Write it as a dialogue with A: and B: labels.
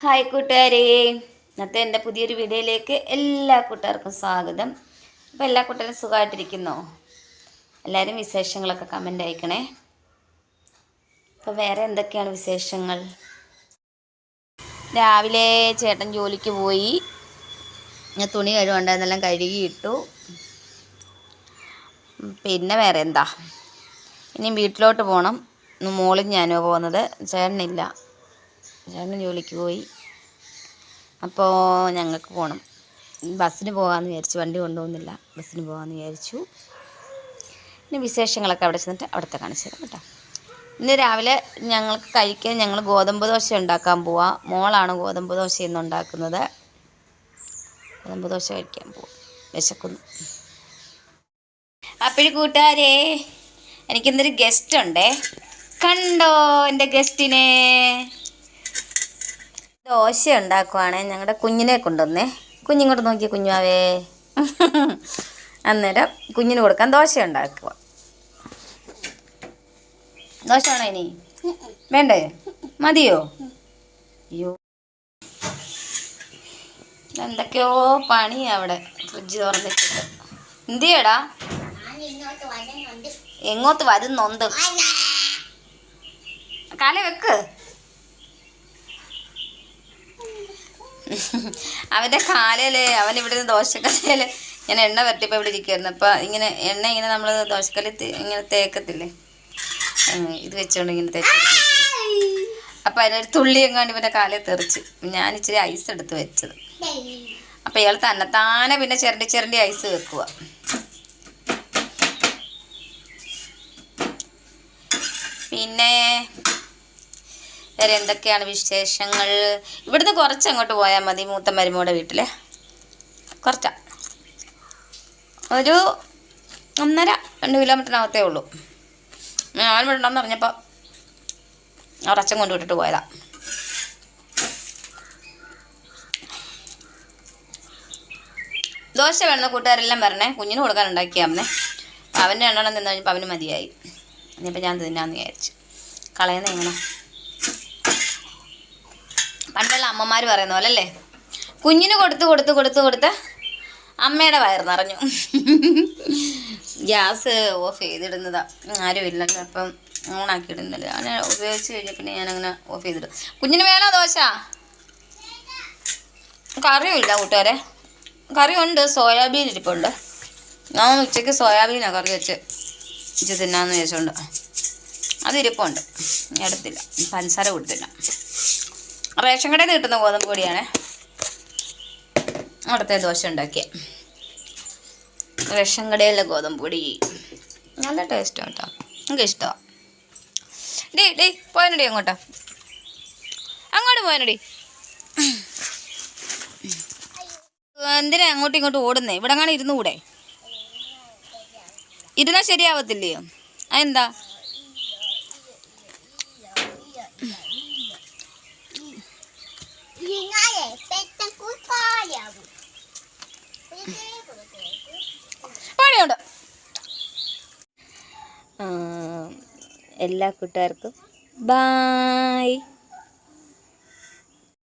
A: Hi കൂട്ടുകാരെ, ഇന്നത്തെ എൻ്റെ പുതിയൊരു വീഡിയോയിലേക്ക് എല്ലാ കൂട്ടുകാർക്കും സ്വാഗതം. അപ്പോൾ എല്ലാ കൂട്ടുകാരും സുഖമായിട്ടിരിക്കുന്നോ? എല്ലാവരും വിശേഷങ്ങളൊക്കെ കമൻ്റ് അയക്കണേ. അപ്പോൾ വേറെ എന്തൊക്കെയാണ് വിശേഷങ്ങൾ? രാവിലെ ചേട്ടൻ ജോലിക്ക് പോയി, ഞാൻ തുണി കഴുകുണ്ടായിരുന്നെല്ലാം കഴുകിയിട്ടു. പിന്നെ വേറെ എന്താ, ഇനി വീട്ടിലോട്ട് പോകണം. മോളും ഞാനോ പോകുന്നത്, ചേട്ടനില്ല, ചേട്ടൻ ജോലിക്ക് പോയി. അപ്പോൾ ഞങ്ങൾക്ക് പോകണം. ബസ്സിന് പോകാമെന്ന് വിചാരിച്ചു, വണ്ടി കൊണ്ടുപോകുന്നില്ല, ബസ്സിന് പോകാമെന്ന് വിചാരിച്ചു. ഇനി വിശേഷങ്ങളൊക്കെ അവിടെ ചെന്നിട്ട് അവിടുത്തെ കാണിച്ചു തരാം കേട്ടോ. ഇന്ന് രാവിലെ ഞങ്ങൾക്ക് കഴിക്കാൻ ഞങ്ങൾ ഗോതമ്പ് ദോശ ഉണ്ടാക്കാൻ പോവാം. മോളാണ് ഗോതമ്പ് ദോശ ഇന്ന് ഉണ്ടാക്കുന്നത്. ഗോതമ്പ് ദോശ കഴിക്കാൻ പോവാം, വിശക്കുന്നു. അപ്പോൾ കൂട്ടുകാരെ, എനിക്കിന്നൊരു ഗസ്റ്റ് ഉണ്ടേ. കണ്ടോ എൻ്റെ ഗസ്റ്റിനെ? ദോശ ഉണ്ടാക്കുവാണേ. ഞങ്ങളുടെ കുഞ്ഞിനെ കൊണ്ടുവന്നേ. കുഞ്ഞിങ്ങോട്ട് നോക്കിയ കുഞ്ഞാവേ. അന്നേരം കുഞ്ഞിന് കൊടുക്കാൻ ദോശ ഉണ്ടാക്കുക. ദോശ ആണോ ഇനി? വേണ്ടേ? മതിയോ? അയ്യോ, എന്തൊക്കെയോ പണി അവിടെ ഫ്രിഡ്ജ് തുറന്നിട്ടിട്ട്. എന്ത് ചെയ്യടാ? എങ്ങോട്ട് വരുന്നുണ്ട്? കാല വെക്ക്. അവൻ്റെ കാലയിൽ അവൻ ഇവിടെ നിന്ന് ദോശക്കല്ലിൽ ഞാൻ എണ്ണ വരട്ടിയപ്പോൾ ഇവിടെ ഇരിക്കുമായിരുന്നു. അപ്പോൾ ഇങ്ങനെ എണ്ണ ഇങ്ങനെ നമ്മൾ ദോശക്കല്ലിൽ ഇങ്ങനെ തേക്കത്തില്ലേ, ഇത് വെച്ചുകൊണ്ട് ഇങ്ങനെ തേച്ച്. അപ്പോൾ അതിനൊരു തുള്ളി എങ്ങാണ്ട് ഇവൻ്റെ കാലിൽ തെറിച്ച്. ഞാൻ ഇച്ചിരി ഐസ് എടുത്ത് വെച്ചത്. അപ്പോൾ ഇയാൾ തന്നെത്താനെ പിന്നെ ചിരണ്ടി ഐസ് വെക്കുക. പിന്നെ വേറെ എന്തൊക്കെയാണ് വിശേഷങ്ങൾ? ഇവിടുന്ന് കുറച്ചങ്ങോട്ട് പോയാൽ മതി, മൂത്ത മരുമോടെ വീട്ടിൽ. കുറച്ചാ, ഒരു 1.5-2 കിലോമീറ്ററിനകത്തേ ഉള്ളൂ. ഞാൻ ഇവിടെ ഉണ്ടെന്ന് പറഞ്ഞപ്പോൾ അവരച്ഛൻ കൊണ്ടുവിട്ടിട്ട് പോയതാ. ദോശ വേണമെന്ന് കൂട്ടുകാരെല്ലാം പറഞ്ഞേ. കുഞ്ഞിന് കൊടുക്കാൻ ഉണ്ടാക്കിയാന്നേ. അവൻ്റെ 2 തിന്നു കഴിഞ്ഞപ്പോൾ അവന് മതിയായി. ഇനിയിപ്പോൾ ഞാൻ തിന്നാന്ന് വിചാരിച്ചു. കളയുന്ന എങ്ങനെ? പണ്ടുള്ള അമ്മമാർ പറയുന്ന പോലെ അല്ലേ, കുഞ്ഞിന് കൊടുത്ത് അമ്മയുടെ വയറ് നിറഞ്ഞു. ഗ്യാസ് ഓഫ് ചെയ്തിടുന്നതാ, ആരും ഇല്ലല്ലോ, അപ്പം ഓണാക്കി ഇടുന്നില്ല. ഞാൻ ഉപയോഗിച്ച് കഴിഞ്ഞാൽ പിന്നെ ഞാനങ്ങനെ ഓഫ് ചെയ്തിടും. കുഞ്ഞിന് വേണോ ദോശ? കറിയും ഇല്ല കൂട്ടുകാരെ. കറിയുണ്ട്, സോയാബീൻ ഇരിപ്പുണ്ട്. ഞാൻ ഉച്ചയ്ക്ക് സോയാബീനാണ് കറി വെച്ച് തിന്നാന്ന് വിചാരിച്ചുകൊണ്ട് അതിരിപ്പുണ്ട്. എടുത്തില്ല, പഞ്ചസാര കൊടുത്തില്ല. റേഷൻ കടയിൽ നിന്ന് കിട്ടുന്ന ഗോതമ്പ് പൊടിയാണ് അവിടുത്തെ ദോശ ഉണ്ടാക്കിയ. റേഷൻ കടയിലെ ഗോതമ്പ് പൊടി നല്ല ടേസ്റ്റാണ് കേട്ടോ, എനിക്ക് ഇഷ്ടമാണ്. ഡേ പോയനടി അങ്ങോട്ട് പോയനടി. എന്തിനാ അങ്ങോട്ടും ഇങ്ങോട്ടും ഓടുന്നേ? ഇവിടെ അങ്ങനെ ഇരുന്നുകൂടെ? ഇരുന്നാൽ ശരിയാവത്തില്ലയോ? അതെന്താ? പണിയുണ്ട്. എല്ലാ കൂട്ടുകാർക്കും ബായ്.